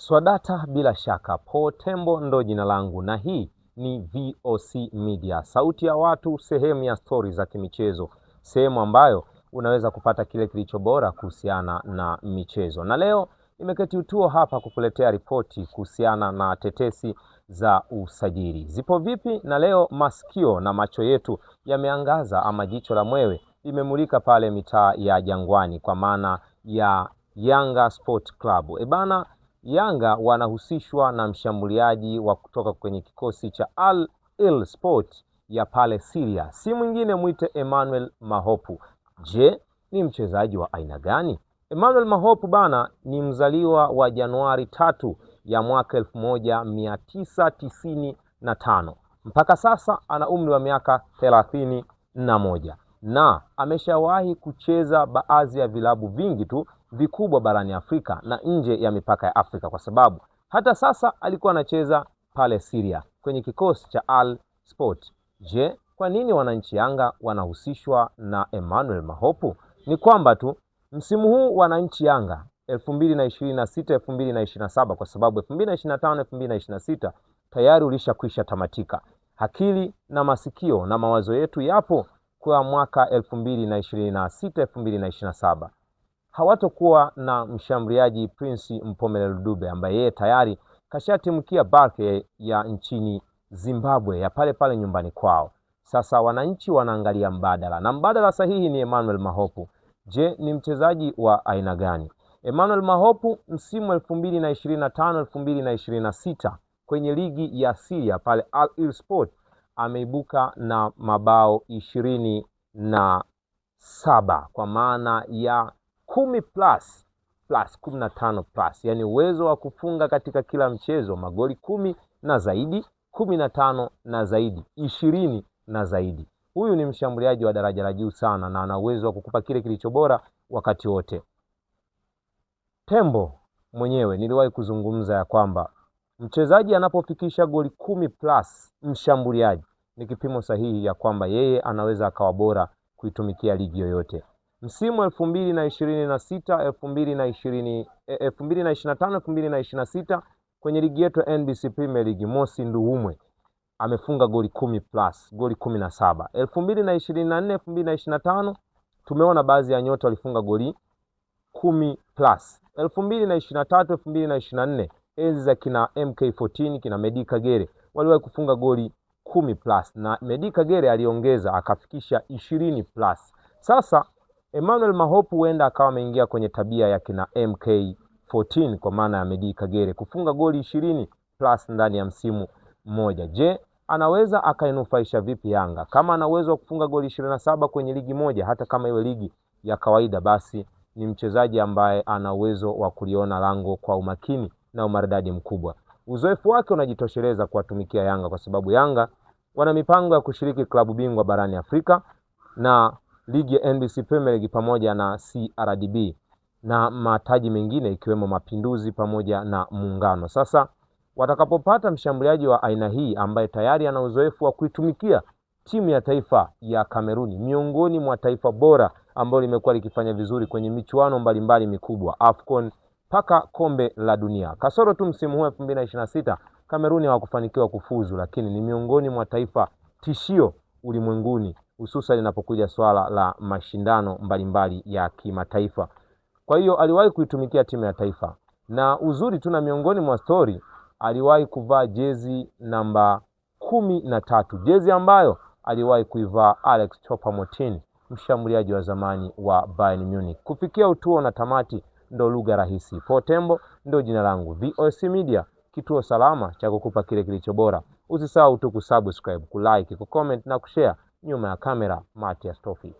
Swadata bila shaka, Paul Tembo ndo jina langu na hii ni VOC Media, sauti ya watu, sehemu ya stori za kimichezo, sehemu ambayo unaweza kupata kile kilicho bora kuhusiana na michezo. Na leo nimeketi utuo hapa kukuletea ripoti kuhusiana na tetesi za usajili. Zipo vipi? Na leo masikio na macho yetu yameangaza, ama jicho la mwewe limemulika pale mitaa ya Jangwani, kwa maana ya Yanga Sport Club. Yanga wanahusishwa na mshambuliaji wa kutoka kwenye kikosi cha Al Hilal Sport ya pale Syria. Si mwingine mwite Emmanuel Mahopu. Je, ni mchezaji wa aina gani? Emmanuel Mahopu ni mzaliwa wa Januari 3 ya mwaka 1995. Mpaka sasa ana umri wa miaka 31 na ameshawahi kucheza baadhi ya vilabu vingi tu vikubwa barani Afrika na nje ya mipaka ya Afrika, kwa sababu hata sasa alikuwa anacheza pale Syria kwenye kikosi cha Al Sport. Je, kwa nini wananchi Yanga wanahusishwa na Emmanuel Mahopu? Ni kwamba tu msimu huu wananchi Yanga 2026-2027, kwa sababu 2025-2026 tayari ulishakwisha tamatika. Akili na masikio na mawazo yetu yapo kwa mwaka 2026-2027. Hawatokuwa na mshambuliaji Prince Mpomele Dube ambaye yeye tayari kashatimkia Barke ya nchini Zimbabwe ya pale nyumbani kwao. Sasa wananchi wanaangalia mbadala, na mbadala sahihi ni Emmanuel Mahopu. Je, ni mchezaji wa aina gani? Emmanuel Mahopu msimu 2025-2026 kwenye ligi ya Syria pale Al Hilal Sport ameibuka na mabao 27, kwa maana ya 10 plus 15 plus, yani uwezo wa kufunga katika kila mchezo magoli 10 na zaidi, 15 na zaidi, 20 na zaidi. Huyu ni mshambuliaji wa daraja la juu sana na ana uwezo wa kukupa kile kilicho bora wakati wote. Tembo mwenyewe niliwahi kuzungumza ya kwamba mchezaji anapofikisha goli 10 plus mshambuliaji ni kipimo sahihi ya kwamba yeye anaweza akawa bora kuitumikia ligi yoyote. Msimu 2025-2026 kwenye ligi yetu ya NBC Premier League, Mosi Nduhumwe amefunga goli 10 plus, goli 17. 2024-2025 tumeona baadhi ya nyota walifunga goli 10 plus. 2023-2024 enzi za kina MK14 kina Medi Kagere waliwahi kufunga goli 10 plus, na Medi Kagere aliongeza akafikisha 20 plus. Sasa Emmanuel Mahopu huenda akawa ameingia kwenye tabia ya kina MK14 kwa maana ya Medi Kagere kufunga goli 20 plus ndani ya msimu mmoja. Je, anaweza akainufaisha vipi Yanga? Kama ana uwezo wa kufunga goli 27 kwenye ligi moja, hata kama iwe ligi ya kawaida, basi ni mchezaji ambaye ana uwezo wa kuliona lango kwa umakini na umaridadi mkubwa. Uzoefu wake unajitosheleza kuwatumikia Yanga, kwa sababu Yanga wana mipango ya kushiriki klabu bingwa barani Afrika na ligi ya NBC Premier League pamoja na CRDB na mataji mengine ikiwemo Mapinduzi pamoja na Muungano. Sasa watakapopata mshambuliaji wa aina hii ambaye tayari ana uzoefu wa kuitumikia timu ya taifa ya Kameruni, miongoni mwa taifa bora ambalo limekuwa likifanya vizuri kwenye michuano mbalimbali mikubwa, AFCON paka kombe la dunia. Kasoro tu msimu huu 2026 Kameruni hawakufanikiwa kufuzu, lakini ni miongoni mwa taifa tishio ulimwenguni, hususan linapokuja swala la mashindano mbalimbali ya kimataifa. Kwa hiyo aliwahi kuitumikia timu ya taifa, na uzuri tu na miongoni mwa story, aliwahi kuvaa jezi namba 13, jezi ambayo aliwahi kuivaa Alex Choupo-Moting, mshambuliaji wa zamani wa Bayern Munich. Kufikia utuo na tamati ndo lugha rahisi. Paul Tembo ndo jina langu. VOC Media, kituo salama cha kukupa kile kilicho bora. Usisahau tu kusubscribe, kulike, kucomment na kushare. Nyuma ya kamera, Matias Tofi.